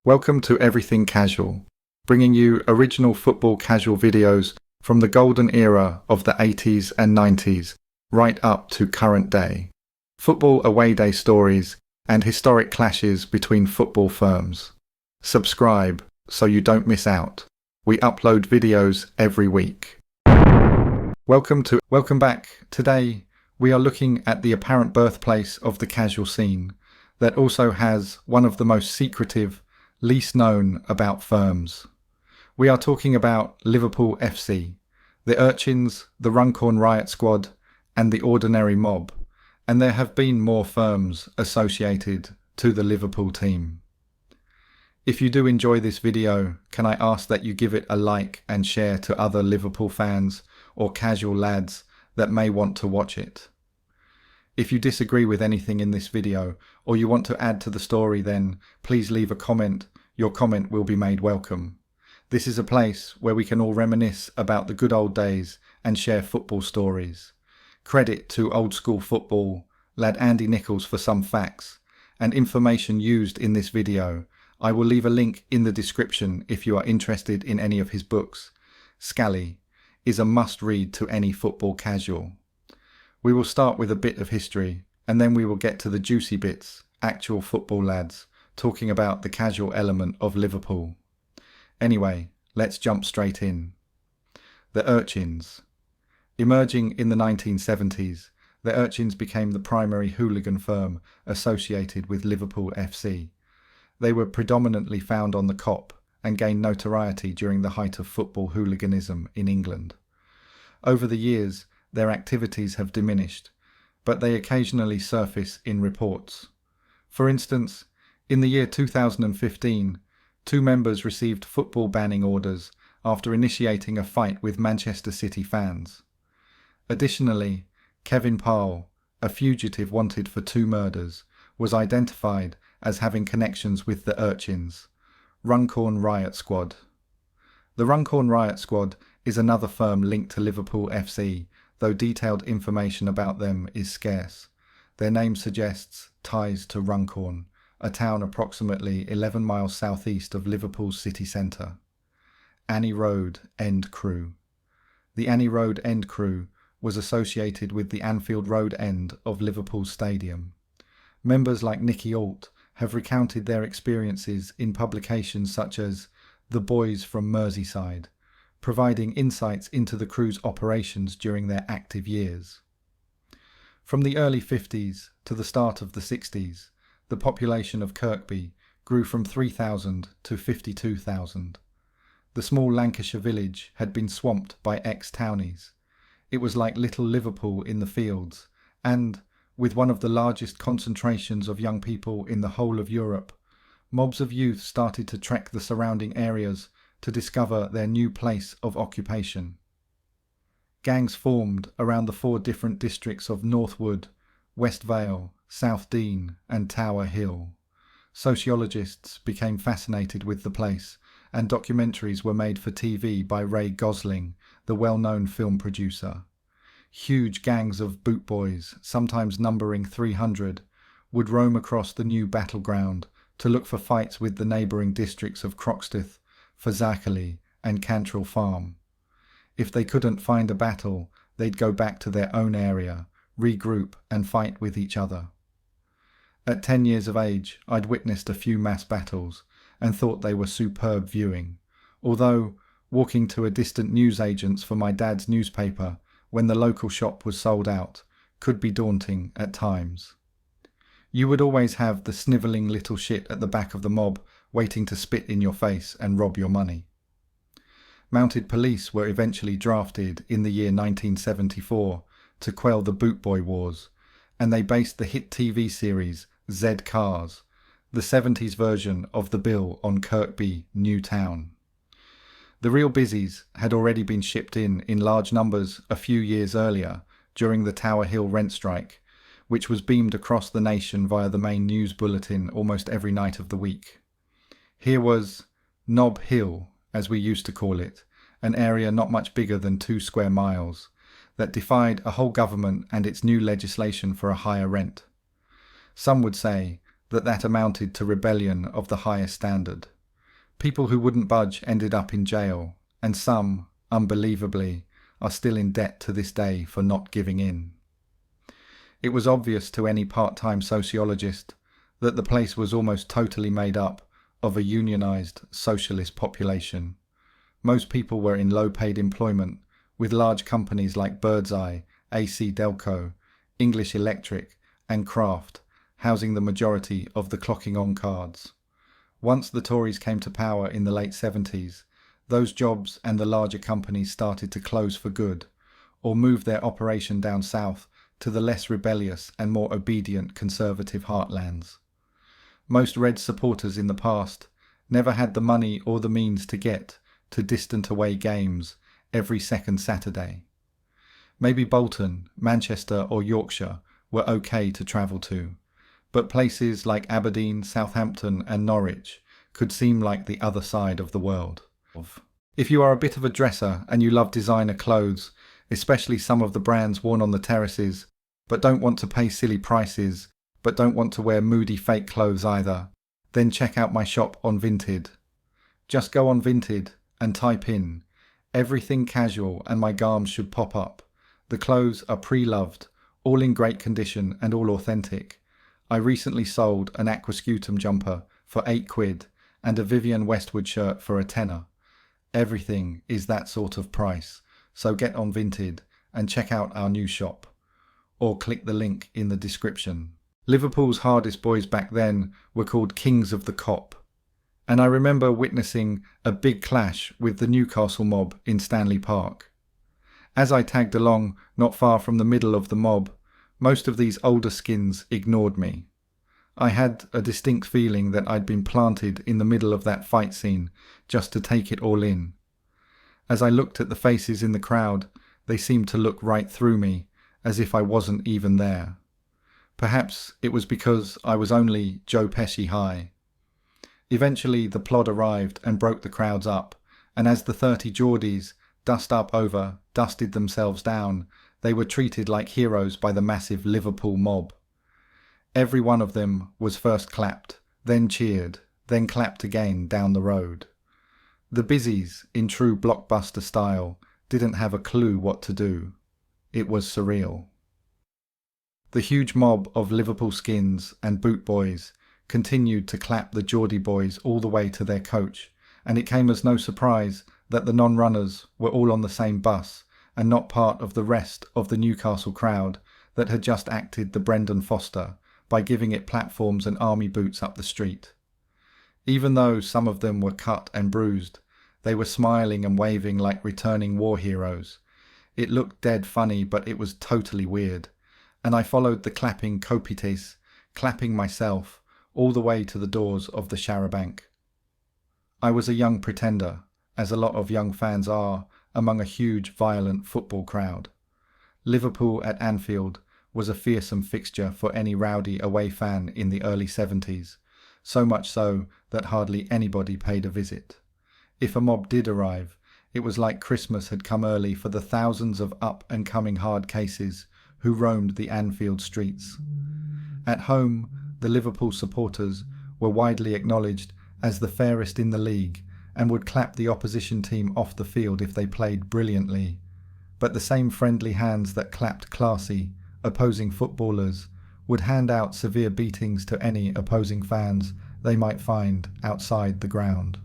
Welcome to Everything Casual, bringing you original football casual videos from the golden era of the 80s and 90s, right up to current day. Football away day stories and historic clashes between football firms. Subscribe so you don't miss out. We upload videos every week. Welcome back. Today we are looking at the apparent birthplace of the casual scene that also has one of the most secretive, least known about firms. We are talking about Liverpool FC, the Urchins, the Runcorn Riot Squad, and the Ordinary Mob, and there have been more firms associated to the Liverpool team. If you do enjoy this video, can I ask that you give it a like and share to other Liverpool fans or casual lads that may want to watch it. If you disagree with anything in this video or you want to add to the story, then please leave a comment. Your comment will be made welcome. This is a place where we can all reminisce about the good old days and share football stories. Credit to Old School Football, lad Andy Nichols, for some facts and information used in this video. I will leave a link in the description if you are interested in any of his books. Scally is a must-read to any football casual. We will start with a bit of history, and then we will get to the juicy bits, actual football lads, talking about the casual element of Liverpool. Anyway, let's jump straight in. The Urchins. Emerging in the 1970s, the Urchins became the primary hooligan firm associated with Liverpool FC. They were predominantly found on the Kop and gained notoriety during the height of football hooliganism in England. Over the years, their activities have diminished, but they occasionally surface in reports. For instance, in the year 2015, 2 members received football banning orders after initiating a fight with Manchester City fans. Additionally, Kevin Powell, a fugitive wanted for 2 murders, was identified as having connections with the Urchins, Runcorn Riot Squad. The Runcorn Riot Squad is another firm linked to Liverpool FC, though detailed information about them is scarce. Their name suggests ties to Runcorn, a town approximately 11 miles southeast of Liverpool's city centre. Annie Road End Crew. The Annie Road End Crew was associated with the Anfield Road end of Liverpool Stadium. Members like Nicky Alt have recounted their experiences in publications such as The Boys from Merseyside, providing insights into the crew's operations during their active years. From the early 50s to the start of the 60s, the population of Kirkby grew from 3,000 to 52,000. The small Lancashire village had been swamped by ex-townies. It was like little Liverpool in the fields, and, with one of the largest concentrations of young people in the whole of Europe, mobs of youth started to trek the surrounding areas to discover their new place of occupation. Gangs formed around the 4 different districts of Northwood, West Vale, South Dean and Tower Hill. Sociologists became fascinated with the place, and documentaries were made for TV by Ray Gosling, the well-known film producer. Huge gangs of boot boys, sometimes numbering 300, would roam across the new battleground to look for fights with the neighbouring districts of Croxteth, Fazakerley and Cantrell Farm. If they couldn't find a battle, they'd go back to their own area, regroup and fight with each other. At 10 years of age, I'd witnessed a few mass battles and thought they were superb viewing, although walking to a distant newsagent's for my dad's newspaper when the local shop was sold out could be daunting at times. You would always have the snivelling little shit at the back of the mob waiting to spit in your face and rob your money. Mounted police were eventually drafted in the year 1974 to quell the bootboy wars, and they based the hit TV series Z Cars, the 70s version of the bill, on Kirkby, New Town. The real busies had already been shipped in large numbers a few years earlier during the Tower Hill rent strike, which was beamed across the nation via the main news bulletin almost every night of the week. Here was Nob Hill, as we used to call it, an area not much bigger than 2 square miles, that defied a whole government and its new legislation for a higher rent. Some would say that amounted to rebellion of the highest standard. People who wouldn't budge ended up in jail, and some, unbelievably, are still in debt to this day for not giving in. It was obvious to any part-time sociologist that the place was almost totally made up of a unionised socialist population. Most people were in low-paid employment with large companies like Birdseye, AC Delco, English Electric and Kraft housing the majority of the clocking on cards. Once the Tories came to power in the late 70s, those jobs and the larger companies started to close for good, or move their operation down south to the less rebellious and more obedient conservative heartlands. Most Reds supporters in the past never had the money or the means to get to distant away games every second Saturday. Maybe Bolton, Manchester or Yorkshire were okay to travel to, but places like Aberdeen, Southampton and Norwich could seem like the other side of the world. If you are a bit of a dresser and you love designer clothes, especially some of the brands worn on the terraces, but don't want to pay silly prices, but don't want to wear moody fake clothes either, then check out my shop on Vinted. Just go on Vinted and type in everything casual and my garms should pop up. The clothes are pre-loved, all in great condition and all authentic. I recently sold an Aquascutum jumper for £8 and a Vivienne Westwood shirt for a tenner. Everything is that sort of price, so get on Vinted and check out our new shop, or click the link in the description. Liverpool's hardest boys back then were called Kings of the Cop, and I remember witnessing a big clash with the Newcastle mob in Stanley Park. As I tagged along not far from the middle of the mob, most of these older skins ignored me. I had a distinct feeling that I'd been planted in the middle of that fight scene just to take it all in. As I looked at the faces in the crowd, they seemed to look right through me, as if I wasn't even there. Perhaps it was because I was only Joe Pesci high. Eventually the plod arrived and broke the crowds up, and as the 30 Geordies, dust up over, dusted themselves down, they were treated like heroes by the massive Liverpool mob. Every one of them was first clapped, then cheered, then clapped again down the road. The busies, in true blockbuster style, didn't have a clue what to do. It was surreal. The huge mob of Liverpool skins and boot boys continued to clap the Geordie boys all the way to their coach, and it came as no surprise that the non-runners were all on the same bus and not part of the rest of the Newcastle crowd that had just acted the Brendan Foster by giving it platforms and army boots up the street. Even though some of them were cut and bruised, they were smiling and waving like returning war heroes. It looked dead funny, but it was totally weird, and I followed the clapping copites, clapping myself, all the way to the doors of the Charabanc. I was a young pretender, as a lot of young fans are, among a huge, violent football crowd. Liverpool at Anfield was a fearsome fixture for any rowdy away fan in the early 70s, so much so that hardly anybody paid a visit. If a mob did arrive, it was like Christmas had come early for the thousands of up-and-coming hard cases who roamed the Anfield streets. At home, the Liverpool supporters were widely acknowledged as the fairest in the league and would clap the opposition team off the field if they played brilliantly. But the same friendly hands that clapped classy, opposing footballers would hand out severe beatings to any opposing fans they might find outside the ground.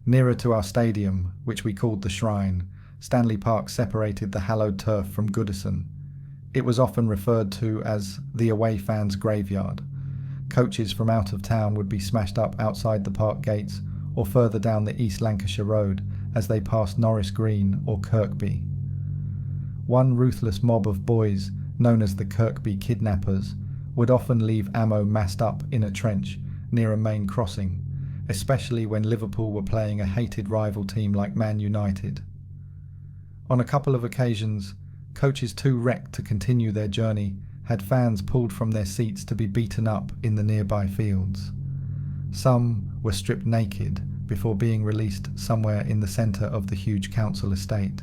Nearer to our stadium, which we called the Shrine, Stanley Park separated the hallowed turf from Goodison. It was often referred to as the away fans' graveyard. Coaches from out of town would be smashed up outside the park gates or further down the East Lancashire Road as they passed Norris Green or Kirkby. One ruthless mob of boys, known as the Kirkby Kidnappers, would often leave ammo massed up in a trench near a main crossing, especially when Liverpool were playing a hated rival team like Man United. On a couple of occasions, coaches too wrecked to continue their journey had fans pulled from their seats to be beaten up in the nearby fields. Some were stripped naked before being released somewhere in the centre of the huge council estate.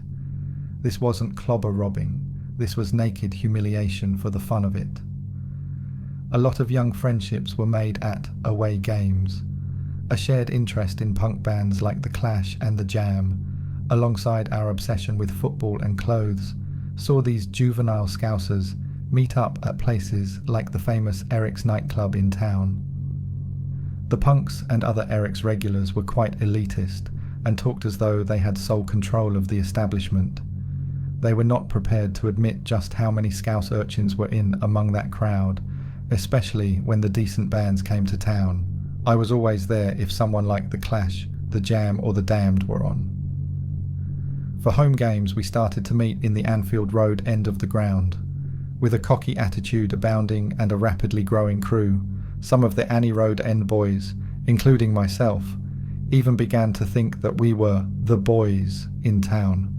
This wasn't clobber robbing, this was naked humiliation for the fun of it. A lot of young friendships were made at away games. A shared interest in punk bands like The Clash and The Jam, alongside our obsession with football and clothes, saw these juvenile Scousers meet up at places like the famous Eric's nightclub in town. The punks and other Eric's regulars were quite elitist and talked as though they had sole control of the establishment. They were not prepared to admit just how many Scouse urchins were in among that crowd, especially when the decent bands came to town. I was always there if someone like The Clash, The Jam or The Damned were on. For home games we started to meet in the Anfield Road end of the ground. With a cocky attitude abounding and a rapidly growing crew, some of the Annie Road end boys, including myself, even began to think that we were the boys in town.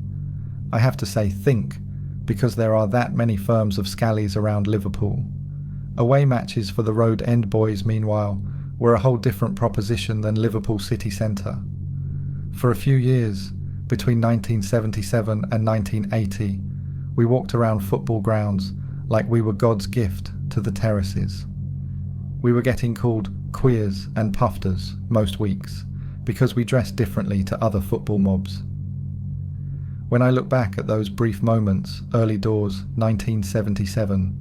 I have to say think, because there are that many firms of scallies around Liverpool. Away matches for the Road End boys, meanwhile, were a whole different proposition than Liverpool city centre. For a few years, between 1977 and 1980, we walked around football grounds like we were God's gift to the terraces. We were getting called queers and pufters most weeks, because we dressed differently to other football mobs. When I look back at those brief moments, early doors 1977,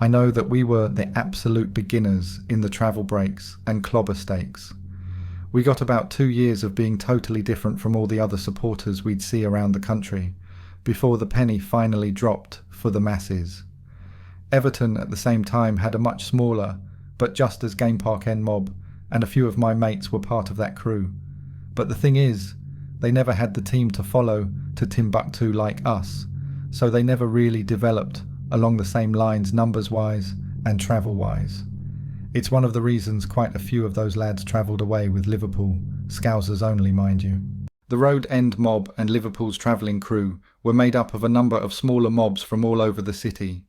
I know that we were the absolute beginners in the travel breaks and clobber stakes. We got about 2 years of being totally different from all the other supporters we'd see around the country, before the penny finally dropped for the masses. Everton at the same time had a much smaller, but just as Game Park End mob, and a few of my mates were part of that crew. But the thing is, they never had the team to follow to Timbuktu like us, so they never really developed along the same lines numbers-wise and travel-wise. It's one of the reasons quite a few of those lads travelled away with Liverpool, Scousers only, mind you. The Road End mob and Liverpool's travelling crew were made up of a number of smaller mobs from all over the city.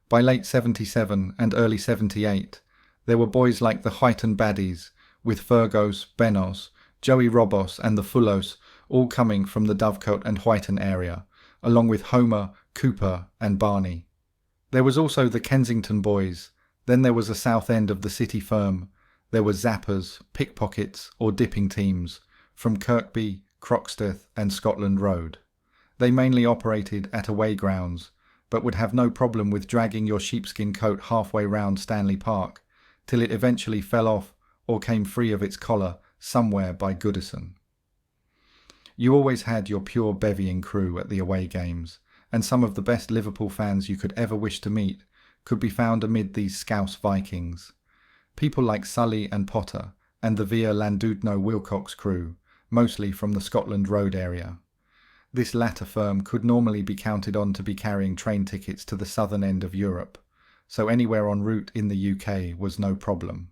By late 77 and early 78, there were boys like the Huyton baddies, with Fergos, Benos, Joey Robos and the Fullos all coming from the Dovecote and Huyton area, along with Homer, Cooper and Barney. There was also the Kensington boys, then there was a south end of the city firm, there were zappers, pickpockets or dipping teams from Kirkby, Croxteth and Scotland Road. They mainly operated at away grounds, but would have no problem with dragging your sheepskin coat halfway round Stanley Park, till it eventually fell off or came free of its collar somewhere by Goodison. You always had your pure bevying crew at the away games, and some of the best Liverpool fans you could ever wish to meet could be found amid these Scouse Vikings. People like Sully and Potter, and the Via Landudno Wilcox crew, mostly from the Scotland Road area. This latter firm could normally be counted on to be carrying train tickets to the southern end of Europe, so anywhere en route in the UK was no problem.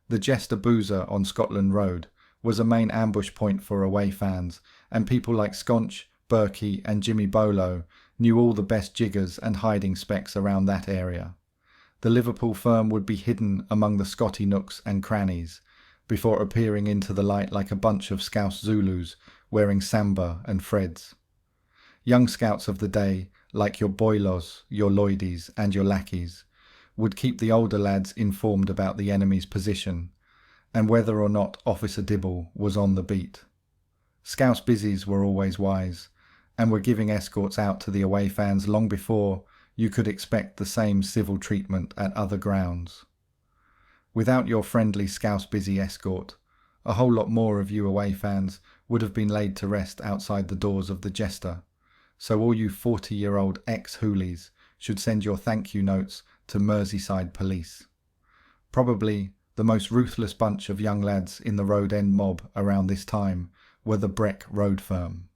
The Jester Boozer on Scotland Road was a main ambush point for away fans, and people like Sconch, Berkey and Jimmy Bolo knew all the best jiggers and hiding specs around that area. The Liverpool firm would be hidden among the Scotty nooks and crannies, before appearing into the light like a bunch of Scouse Zulus wearing samba and freds. Young scouts of the day, like your boilos, your lloydies and your lackeys, would keep the older lads informed about the enemy's position, and whether or not Officer Dibble was on the beat. Scouse busies were always wise, and were giving escorts out to the away fans long before you could expect the same civil treatment at other grounds. Without your friendly Scouse busy escort, a whole lot more of you away fans would have been laid to rest outside the doors of the Jester, so all you 40-year-old ex-hoolies should send your thank you notes to Merseyside police. Probably the most ruthless bunch of young lads in the Road End mob around this time were the Breck Road firm.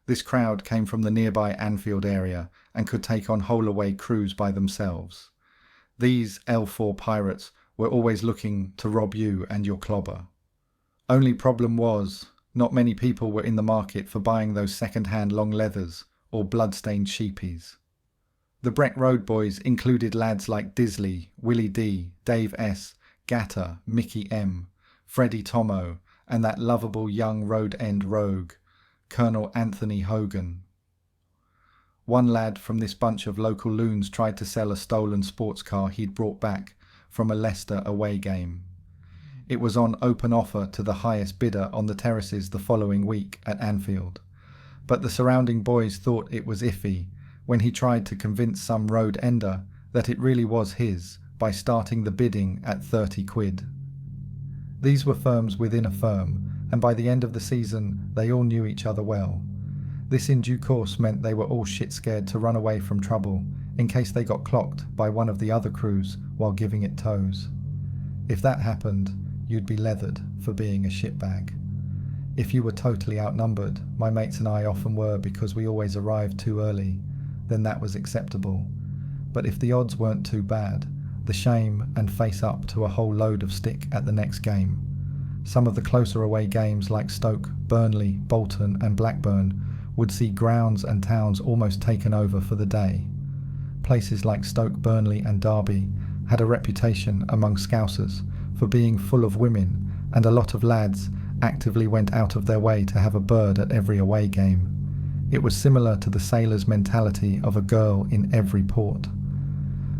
This crowd came from the nearby Anfield area and could take on whole away crews by themselves. These L4 pirates were always looking to rob you and your clobber. Only problem was, not many people were in the market for buying those second-hand long leathers or blood-stained sheepies. The Breck Road boys included lads like Disley, Willie D, Dave S, Gatter, Mickey M, Freddie Tomo, and that lovable young Road End rogue, Colonel Anthony Hogan. One lad from this bunch of local loons tried to sell a stolen sports car he'd brought back from a Leicester away game. it was on open offer to the highest bidder on the terraces the following week at Anfield. But the surrounding boys thought it was iffy when he tried to convince some road ender that it really was his by starting the bidding at 30 quid. These were firms within a firm, and by the end of the season they all knew each other well. This in due course meant they were all shit scared to run away from trouble in case they got clocked by one of the other crews while giving it toes. If that happened, you'd be leathered for being a shitbag. If you were totally outnumbered, my mates and I often were because we always arrived too early, then that was acceptable. But if the odds weren't too bad, the shame and face up to a whole load of stick at the next game. Some of the closer away games like Stoke, Burnley, Bolton and Blackburn would see grounds and towns almost taken over for the day. Places like Stoke, Burnley and Derby had a reputation among Scousers for being full of women, and a lot of lads actively went out of their way to have a bird at every away game. It was similar to the sailor's mentality of a girl in every port.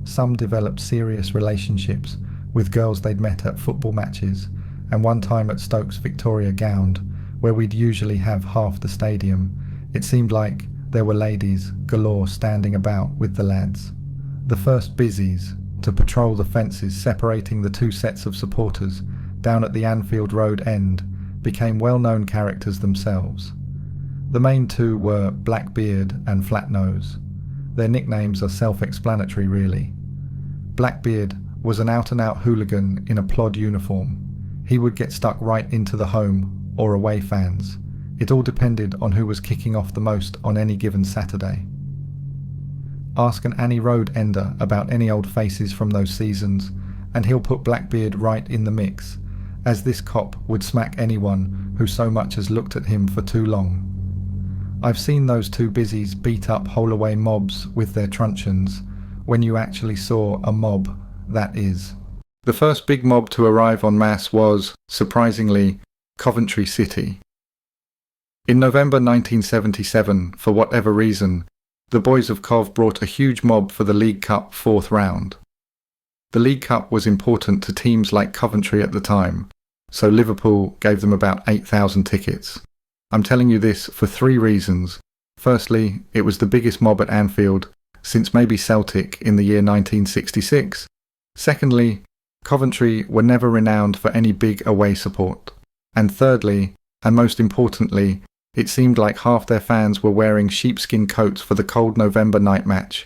Some developed serious relationships with girls they'd met at football matches, and one time at Stoke's Victoria Gound, where we'd usually have half the stadium, it seemed like there were ladies galore standing about with the lads. The first busies to patrol the fences separating the two sets of supporters down at the Anfield Road end became well-known characters themselves. The main two were Blackbeard and Flatnose. Their nicknames are self-explanatory really. Blackbeard was an out-and-out hooligan in a plod uniform. He would get stuck right into the home or away fans. It all depended on who was kicking off the most on any given Saturday. Ask an Annie Road ender about any old faces from those seasons, and he'll put Blackbeard right in the mix, as this cop would smack anyone who so much as looked at him for too long. I've seen those two busies beat up whole-away mobs with their truncheons, when you actually saw a mob, that is. The first big mob to arrive en masse was, surprisingly, Coventry City. In November 1977, for whatever reason, the boys of Cov brought a huge mob for the League Cup fourth round. The League Cup was important to teams like Coventry at the time, so Liverpool gave them about 8,000 tickets. I'm telling you this for three reasons. Firstly, it was the biggest mob at Anfield since maybe Celtic in the year 1966. Secondly, Coventry were never renowned for any big away support. And thirdly, and most importantly, it seemed like half their fans were wearing sheepskin coats for the cold November night match.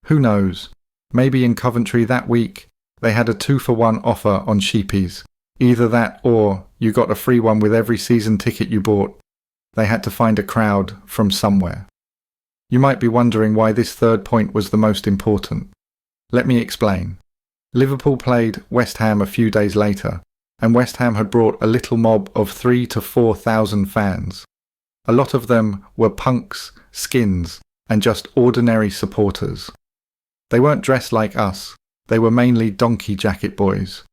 Who knows? Maybe in Coventry that week they had a 2-for-1 offer on sheepies. Either that or you got a free one with every season ticket you bought. They had to find a crowd from somewhere. You might be wondering why this third point was the most important. Let me explain. Liverpool played West Ham a few days later, and West Ham had brought a little mob of 3,000 to 4,000 fans. A lot of them were punks, skins, and just ordinary supporters. They weren't dressed like us, they were mainly donkey jacket boys.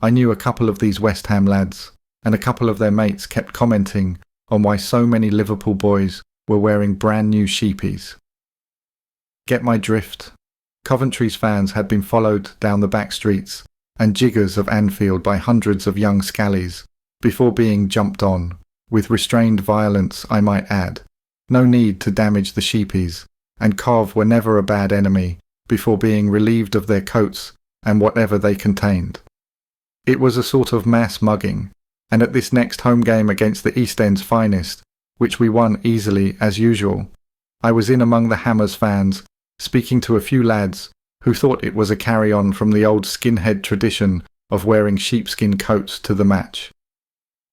I knew a couple of these West Ham lads, and a couple of their mates kept commenting on why so many Liverpool boys were wearing brand new sheepies. Get my drift? Coventry's fans had been followed down the back streets and jiggers of Anfield by hundreds of young scallies before being jumped on, with restrained violence I might add. No need to damage the sheepies, and Cov were never a bad enemy before being relieved of their coats and whatever they contained. It was a sort of mass mugging, and at this next home game against the East End's finest, which we won easily as usual, I was in among the Hammers fans, speaking to a few lads who thought it was a carry-on from the old skinhead tradition of wearing sheepskin coats to the match.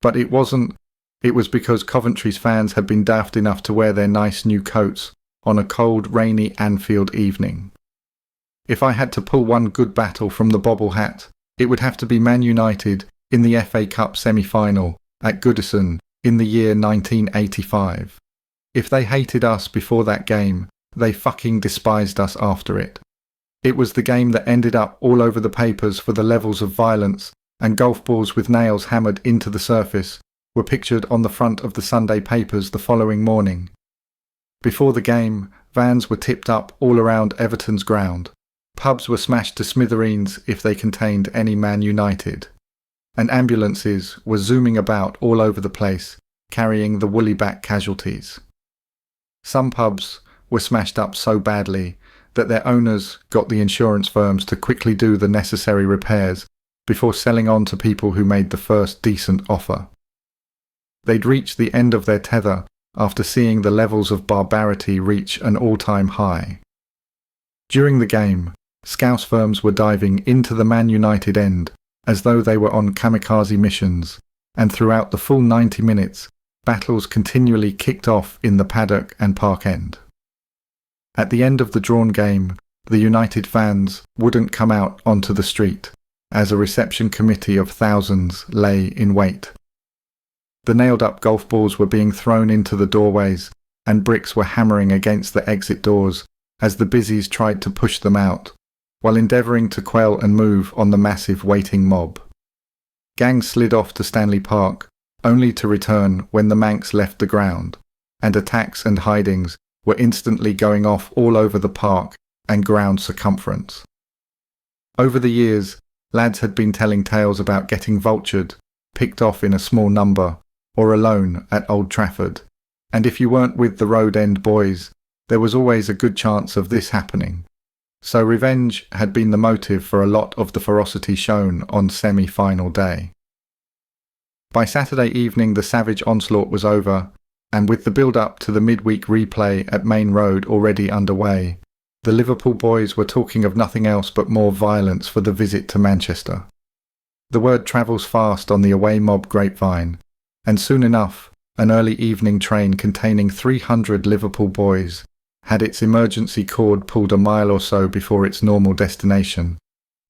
But it wasn't. It was because Coventry's fans had been daft enough to wear their nice new coats on a cold, rainy Anfield evening. If I had to pull one good battle from the bobble hat, it would have to be Man United in the FA Cup semi-final at Goodison in the year 1985. If they hated us before that game, they fucking despised us after it. It was the game that ended up all over the papers for the levels of violence, and golf balls with nails hammered into the surface were pictured on the front of the Sunday papers the following morning. Before the game, vans were tipped up all around Everton's ground. Pubs were smashed to smithereens if they contained any Man United. and ambulances were zooming about all over the place, carrying the woolly-back casualties. Some pubs were smashed up so badly that their owners got the insurance firms to quickly do the necessary repairs before selling on to people who made the first decent offer. They'd reached the end of their tether after seeing the levels of barbarity reach an all-time high. During the game, scouse firms were diving into the Man United end as though they were on kamikaze missions, and throughout the full 90 minutes, battles continually kicked off in the paddock and park end. At the end of the drawn game, the United fans wouldn't come out onto the street, as a reception committee of thousands lay in wait. The nailed-up golf balls were being thrown into the doorways, and bricks were hammering against the exit doors as the busies tried to push them out, while endeavouring to quell and move on the massive waiting mob. Gangs slid off to Stanley Park, only to return when the Manx left the ground, and attacks and hidings were instantly going off all over the park and ground circumference. Over the years, lads had been telling tales about getting vultured, picked off in a small number, or alone at Old Trafford, and if you weren't with the road end boys, there was always a good chance of this happening. So revenge had been the motive for a lot of the ferocity shown on semi-final day. By Saturday evening the savage onslaught was over, and with the build-up to the midweek replay at Main Road already underway, the Liverpool boys were talking of nothing else but more violence for the visit to Manchester. The word travels fast on the away mob grapevine, and soon enough an early evening train containing 300 Liverpool boys had its emergency cord pulled a mile or so before its normal destination,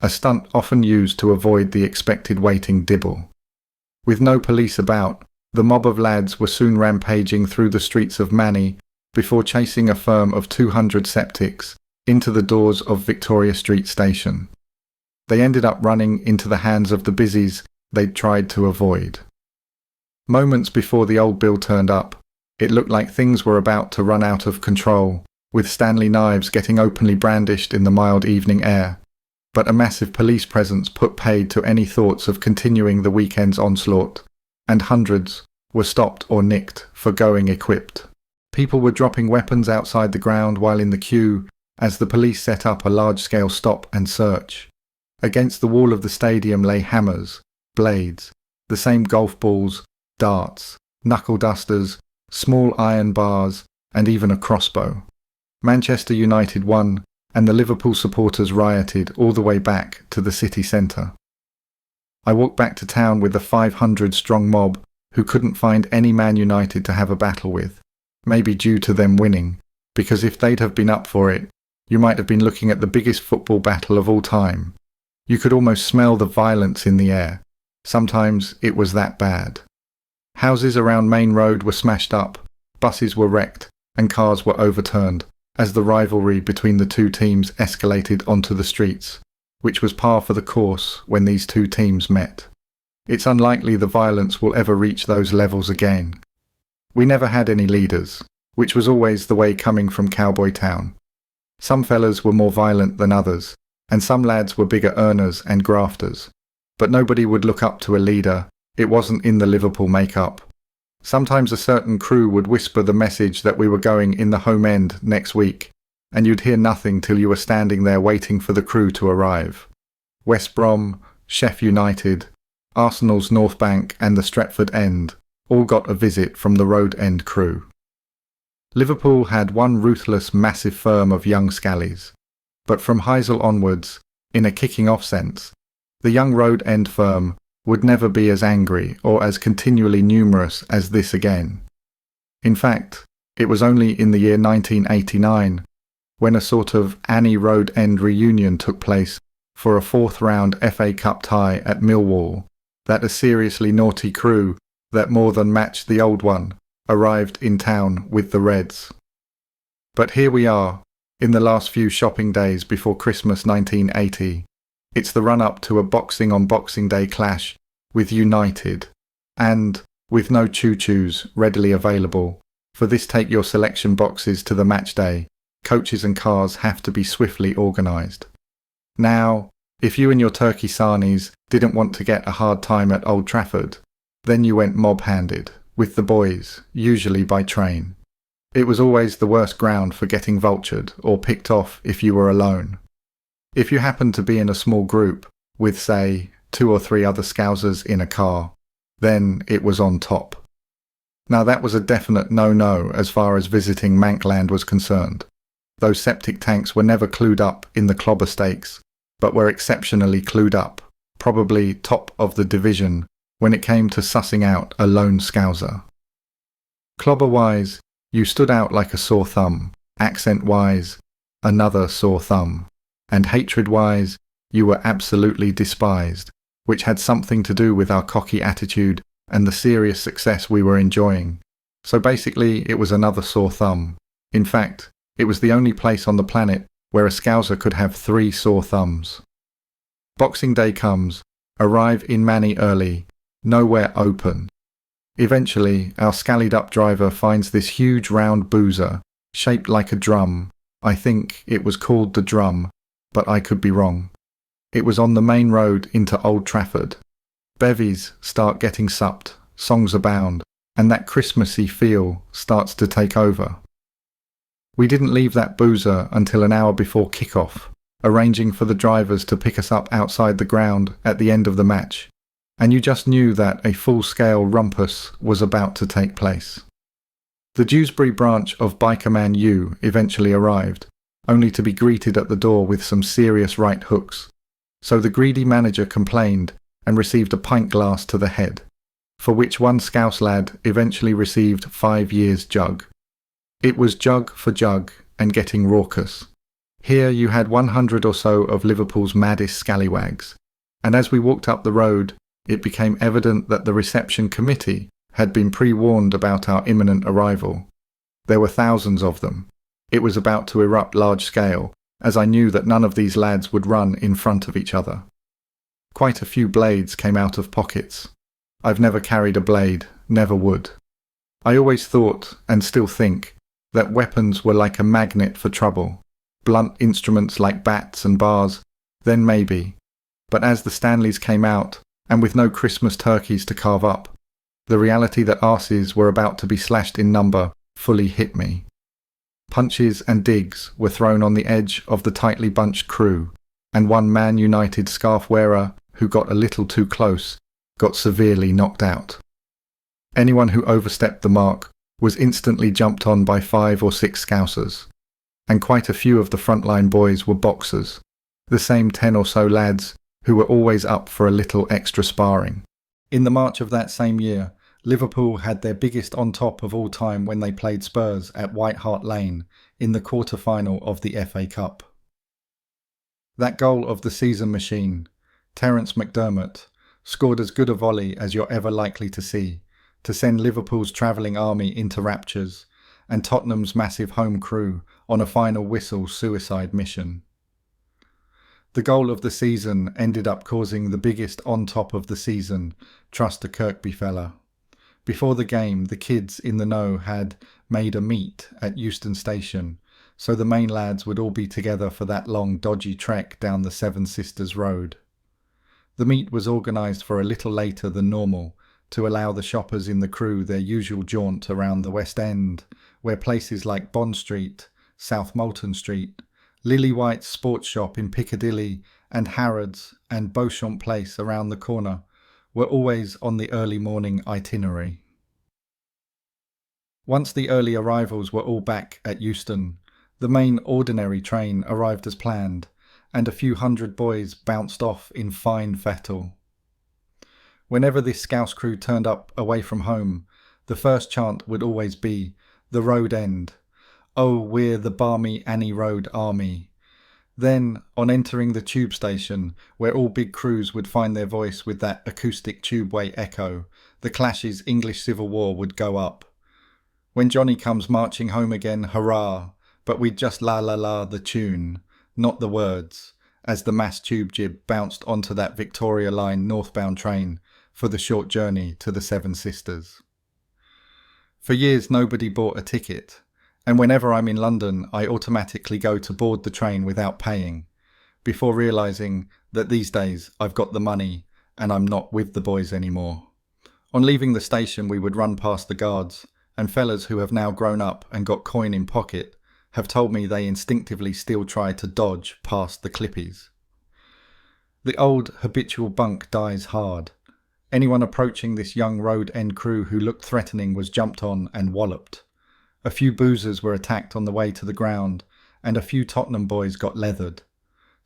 a stunt often used to avoid the expected waiting dibble. With no police about, the mob of lads were soon rampaging through the streets of Manny before chasing a firm of 200 septics into the doors of Victoria Street Station. They ended up running into the hands of the busies they'd tried to avoid. Moments before the old bill turned up, it looked like things were about to run out of control, with Stanley knives getting openly brandished in the mild evening air, but a massive police presence put paid to any thoughts of continuing the weekend's onslaught, and hundreds were stopped or nicked for going equipped. People were dropping weapons outside the ground while in the queue as the police set up a large-scale stop and search. Against the wall of the stadium lay hammers, blades, the same golf balls, darts, knuckle dusters, small iron bars, and even a crossbow. Manchester United won, and the Liverpool supporters rioted all the way back to the city centre. I walked back to town with the 500-strong mob who couldn't find any Man United to have a battle with, maybe due to them winning, because if they'd have been up for it, you might have been looking at the biggest football battle of all time. You could almost smell the violence in the air. Sometimes it was that bad. Houses around Main Road were smashed up, buses were wrecked, and cars were overturned, as the rivalry between the two teams escalated onto the streets, which was par for the course when these two teams met. It's unlikely the violence will ever reach those levels again. We never had any leaders, which was always the way coming from Cowboy Town. Some fellas were more violent than others, and some lads were bigger earners and grafters, but nobody would look up to a leader. It wasn't in the Liverpool make-up. Sometimes a certain crew would whisper the message that we were going in the home end next week, and you'd hear nothing till you were standing there waiting for the crew to arrive. West Brom, Sheffield United, Arsenal's North Bank and the Stretford End all got a visit from the road end crew. Liverpool had one ruthless massive firm of young scallies, but from Heysel onwards, in a kicking off sense, the young road end firm would never be as angry or as continually numerous as this again. In fact, it was only in the year 1989, when a sort of Annie Road End reunion took place for a fourth-round FA Cup tie at Millwall, that a seriously naughty crew that more than matched the old one arrived in town with the Reds. But here we are, in the last few shopping days before Christmas 1980. It's the run-up to a Boxing on Boxing Day clash with United, and, with no choo-choos readily available, for this take your selection boxes to the match day, coaches and cars have to be swiftly organised. Now, If you and your turkey sarnies didn't want to get a hard time at Old Trafford, then you went mob-handed, with the boys, usually by train. It was always the worst ground for getting vultured or picked off if you were alone. If you happened to be in a small group, with say 2 or 3 other scousers in a car, then it was on top. Now that was a definite no-no as far as visiting Mankland was concerned. Those septic tanks were never clued up in the clobber stakes, but were exceptionally clued up, probably top of the division when it came to sussing out a lone scouser. Clobber-wise, you stood out like a sore thumb, accent-wise, another sore thumb, and hatred-wise, you were absolutely despised, which had something to do with our cocky attitude and the serious success we were enjoying. So basically, it was another sore thumb. In fact, it was the only place on the planet where a scouser could have 3 sore thumbs. Boxing Day comes, arrive in Manny early, nowhere open. Eventually, our scallied-up driver finds this huge round boozer, shaped like a drum. I think it was called the Drum, but I could be wrong. It was on the main road into Old Trafford. Bevies start getting supped, songs abound, and that Christmassy feel starts to take over. We didn't leave that boozer until an hour before kick-off, arranging for the drivers to pick us up outside the ground at the end of the match, and you just knew that a full-scale rumpus was about to take place. The Dewsbury branch of Bikerman U eventually arrived, only to be greeted at the door with some serious right hooks, so the greedy manager complained and received a pint glass to the head, for which one Scouse lad eventually received 5 years jug. It was jug for jug and getting raucous. Here you had 100 or so of Liverpool's maddest scallywags, and as we walked up the road, it became evident that the reception committee had been pre-warned about our imminent arrival. There were thousands of them. It was about to erupt large scale, as I knew that none of these lads would run in front of each other. Quite a few blades came out of pockets. I've never carried a blade, never would. I always thought, and still think, that weapons were like a magnet for trouble. Blunt instruments like bats and bars, then maybe. But as the Stanleys came out, and with no Christmas turkeys to carve up, the reality that arses were about to be slashed in number fully hit me. Punches and digs were thrown on the edge of the tightly bunched crew, and one Man United scarf wearer who got a little too close got severely knocked out. Anyone who overstepped the mark was instantly jumped on by 5 or 6 scousers, and quite a few of the frontline boys were boxers, the same 10 or so lads who were always up for a little extra sparring. In the March of that same year, Liverpool had their biggest on top of all time when they played Spurs at White Hart Lane in the quarter-final of the FA Cup. That goal of the season machine, Terence McDermott, scored as good a volley as you're ever likely to see, to send Liverpool's travelling army into raptures, and Tottenham's massive home crew on a final whistle suicide mission. The goal of the season ended up causing the biggest on top of the season, trust a Kirkby fella. Before the game, the kids in the know had made a meet at Euston Station, so the main lads would all be together for that long dodgy trek down the Seven Sisters Road. The meet was organised for a little later than normal, to allow the shoppers in the crew their usual jaunt around the West End, where places like Bond Street, South Molton Street, Lily White's sports shop in Piccadilly, and Harrods and Beauchamp Place around the corner were always on the early morning itinerary. Once the early arrivals were all back at Euston, the main ordinary train arrived as planned, and a few hundred boys bounced off in fine fettle. Whenever this Scouse crew turned up away from home, the first chant would always be, "The Road End. Oh, we're the balmy Annie Road Army." Then, on entering the tube station, where all big crews would find their voice with that acoustic tubeway echo, the Clash's English Civil War would go up. When Johnny comes marching home again, hurrah, but we'd just la la la the tune, not the words, as the mass tube jib bounced onto that Victoria Line northbound train for the short journey to the Seven Sisters. For years nobody bought a ticket, and whenever I'm in London I automatically go to board the train without paying. before realising that these days I've got the money and I'm not with the boys anymore. On leaving the station we would run past the guards, and fellas who have now grown up and got coin in pocket have told me they instinctively still try to dodge past the clippies. The old habitual bunk dies hard. Anyone approaching this young road end crew who looked threatening was jumped on and walloped. A few boozers were attacked on the way to the ground, and a few Tottenham boys got leathered.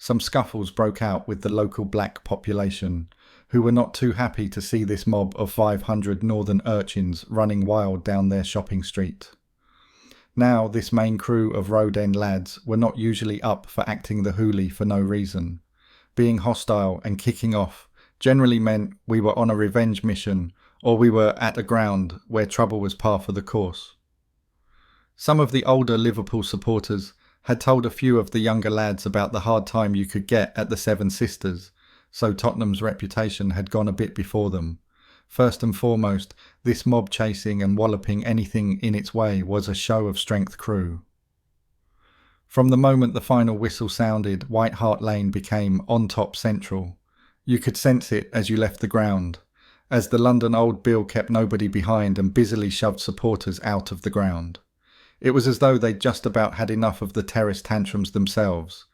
Some scuffles broke out with the local black population, who were not too happy to see this mob of 500 northern urchins running wild down their shopping street. Now this main crew of road end lads were not usually up for acting the hoolie for no reason. Being hostile and kicking off generally meant we were on a revenge mission, or we were at a ground where trouble was par for the course. Some of the older Liverpool supporters had told a few of the younger lads about the hard time you could get at the Seven Sisters, so Tottenham's reputation had gone a bit before them. First and foremost, this mob chasing and walloping anything in its way was a show of strength crew. From the moment the final whistle sounded, White Hart Lane became on top central. You could sense it as you left the ground, as the London Old Bill kept nobody behind and busily shoved supporters out of the ground. It was as though they'd just about had enough of the terrace tantrums themselves.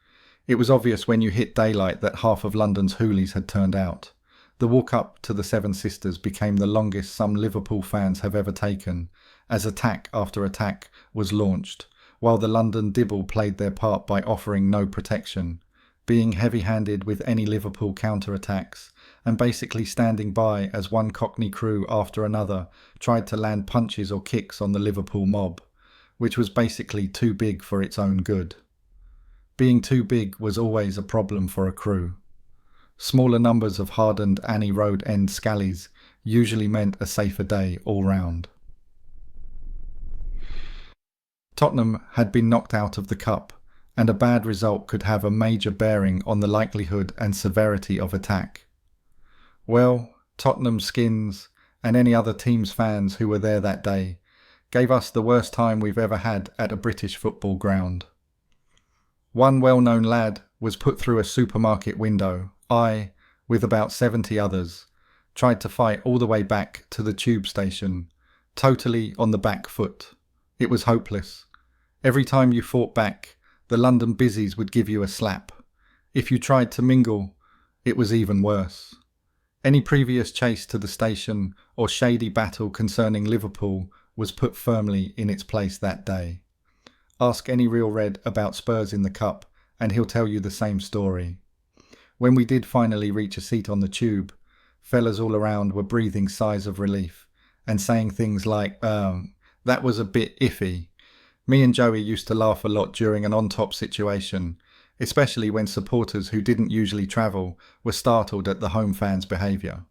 It was obvious when you hit daylight that half of London's hoolies had turned out. The walk up to the Seven Sisters became the longest some Liverpool fans have ever taken, as attack after attack was launched, while the London Dibble played their part by offering no protection, being heavy-handed with any Liverpool counter-attacks, and basically standing by as one Cockney crew after another tried to land punches or kicks on the Liverpool mob, which was basically too big for its own good. Being too big was always a problem for a crew. Smaller numbers of hardened Annie Road end scallies usually meant a safer day all round. Tottenham had been knocked out of the cup, and a bad result could have a major bearing on the likelihood and severity of attack. Well, Tottenham skins, and any other team's fans who were there that day, gave us the worst time we've ever had at a British football ground. One well-known lad was put through a supermarket window. I, with about 70 others, tried to fight all the way back to the tube station, totally on the back foot. It was hopeless. Every time you fought back, the London busies would give you a slap. If you tried to mingle, it was even worse. Any previous chase to the station or shady battle concerning Liverpool was put firmly in its place that day. Ask any real red about Spurs in the cup and he'll tell you the same story. When we did finally reach a seat on the tube, fellas all around were breathing sighs of relief and saying things like, that was a bit iffy. Me and Joey used to laugh a lot during an on-top situation, especially when supporters who didn't usually travel were startled at the home fans' behaviour.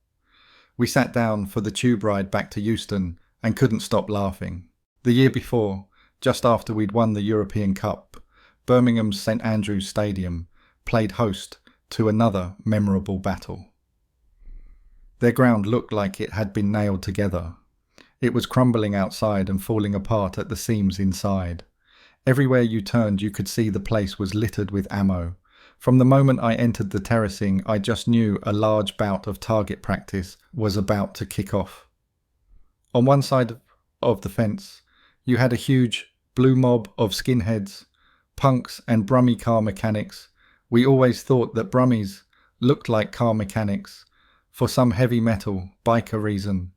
We sat down for the tube ride back to Euston and couldn't stop laughing. The year before, just after we'd won the European Cup, Birmingham's St Andrew's Stadium played host to another memorable battle. Their ground looked like it had been nailed together. It was crumbling outside and falling apart at the seams inside. Everywhere you turned you could see the place was littered with ammo. From the moment I entered the terracing, I just knew a large bout of target practice was about to kick off. On one side of the fence, you had a huge blue mob of skinheads, punks and Brummie car mechanics. We always thought that Brummies looked like car mechanics for some heavy metal biker reason.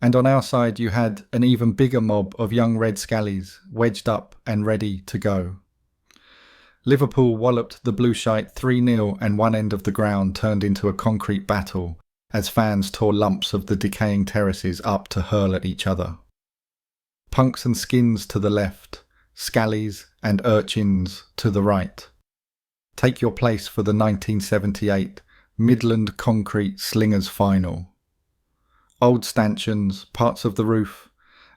And on our side you had an even bigger mob of young red scallies wedged up and ready to go. Liverpool walloped the blue shite 3-0 and one end of the ground turned into a concrete battle as fans tore lumps of the decaying terraces up to hurl at each other. Punks and skins to the left, scallies and urchins to the right. Take your place for the 1978 Midland Concrete Slingers Final. Old stanchions, parts of the roof,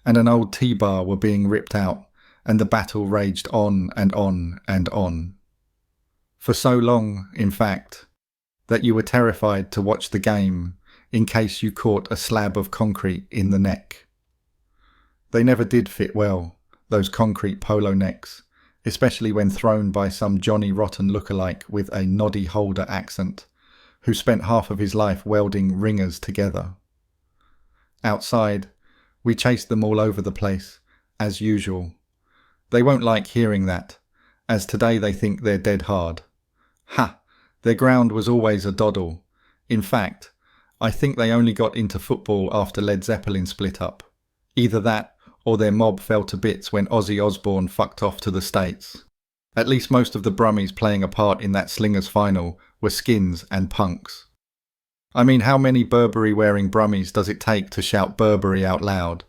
and an old T-bar were being ripped out, and the battle raged on and on and on. For so long, in fact, that you were terrified to watch the game in case you caught a slab of concrete in the neck. They never did fit well, those concrete polo necks, especially when thrown by some Johnny Rotten lookalike with a noddy holder accent, who spent half of his life welding ringers together. Outside, we chased them all over the place, as usual. They won't like hearing that, as today they think they're dead hard. Ha! Their ground was always a doddle. In fact, I think they only got into football after Led Zeppelin split up. Either that, or their mob fell to bits when Ozzy Osbourne fucked off to the States. At least most of the Brummies playing a part in that Slingers final were skins and punks. I mean, how many Burberry-wearing Brummies does it take to shout Burberry out loud,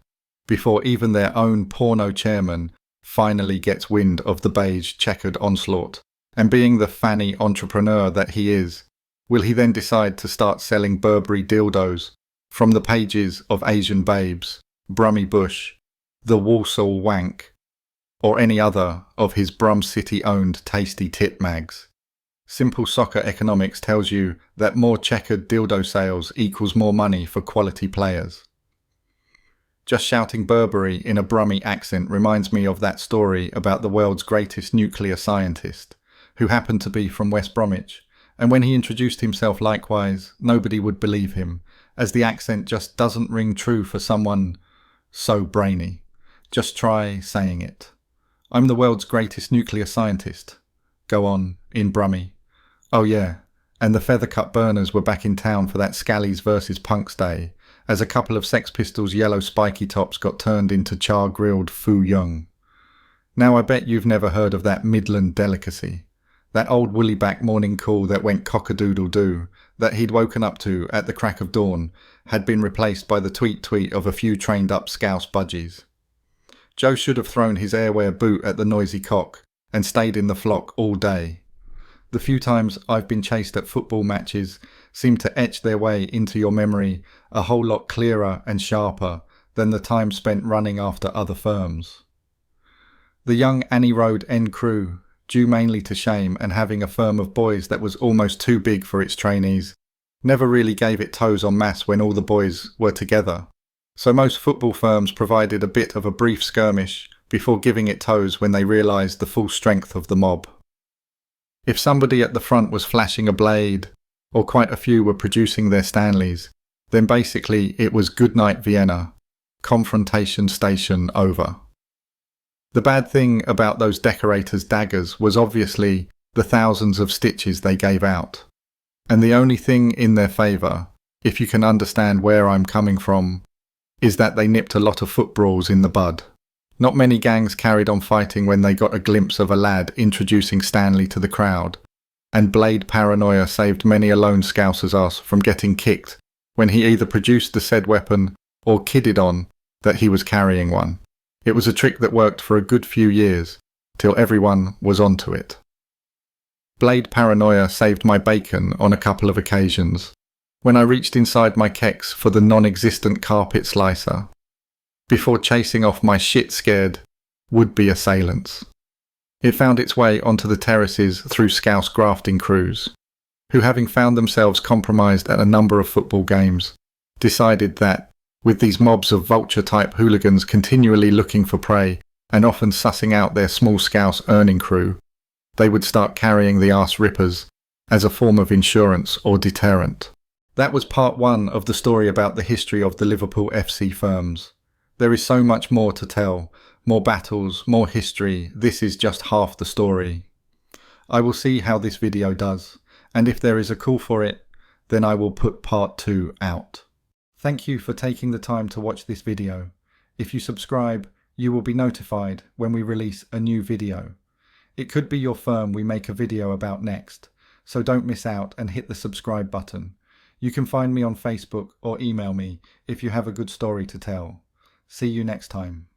before even their own porno chairman finally gets wind of the beige checkered onslaught? And being the fanny entrepreneur that he is, will he then decide to start selling Burberry dildos from the pages of Asian Babes, Brummie Bush, The Walsall Wank, or any other of his Brum City-owned tasty tit mags? Simple soccer economics tells you that more checkered dildo sales equals more money for quality players. Just shouting Burberry in a Brummie accent reminds me of that story about the world's greatest nuclear scientist, who happened to be from West Bromwich, and when he introduced himself likewise, nobody would believe him, as the accent just doesn't ring true for someone so brainy. Just try saying it. I'm the world's greatest nuclear scientist. Go on, in Brummie. Oh yeah, and the Feathercut Burners were back in town for that Scallies versus Punks day, as a couple of Sex Pistols' yellow spiky tops got turned into char-grilled Foo Young. Now I bet you've never heard of that Midland delicacy. That old woolly-back morning call that went cock-a-doodle-doo, that he'd woken up to at the crack of dawn, had been replaced by the tweet-tweet of a few trained-up scouse budgies. Joe should have thrown his airwear boot at the noisy cock and stayed in the flock all day. The few times I've been chased at football matches seem to etch their way into your memory a whole lot clearer and sharper than the time spent running after other firms. The young Annie Road End crew, due mainly to shame and having a firm of boys that was almost too big for its trainees, never really gave it toes en masse when all the boys were together. So most football firms provided a bit of a brief skirmish before giving it toes when they realised the full strength of the mob. If somebody at the front was flashing a blade, or quite a few were producing their Stanleys, then basically it was goodnight Vienna, confrontation station over. The bad thing about those decorators' daggers was obviously the thousands of stitches they gave out. And the only thing in their favour, if you can understand where I'm coming from, is that they nipped a lot of foot brawls in the bud. Not many gangs carried on fighting when they got a glimpse of a lad introducing Stanley to the crowd, and blade paranoia saved many a lone scouser's ass from getting kicked when he either produced the said weapon or kidded on that he was carrying one. It was a trick that worked for a good few years, till everyone was onto it. Blade paranoia saved my bacon on a couple of occasions, when I reached inside my keks for the non-existent carpet slicer, before chasing off my shit-scared would-be assailants. It found its way onto the terraces through scouse grafting crews, who, having found themselves compromised at a number of football games, decided that, with these mobs of vulture-type hooligans continually looking for prey and often sussing out their small scouse earning crew, they would start carrying the arse rippers as a form of insurance or deterrent. That was part one of the story about the history of the Liverpool FC firms. There is so much more to tell, more battles, more history. This is just half the story. I will see how this video does, and if there is a call for it, then I will put part 2 out. Thank you for taking the time to watch this video. If you subscribe, you will be notified when we release a new video. It could be your firm we make a video about next, so don't miss out and hit the subscribe button. You can find me on Facebook or email me if you have a good story to tell. See you next time.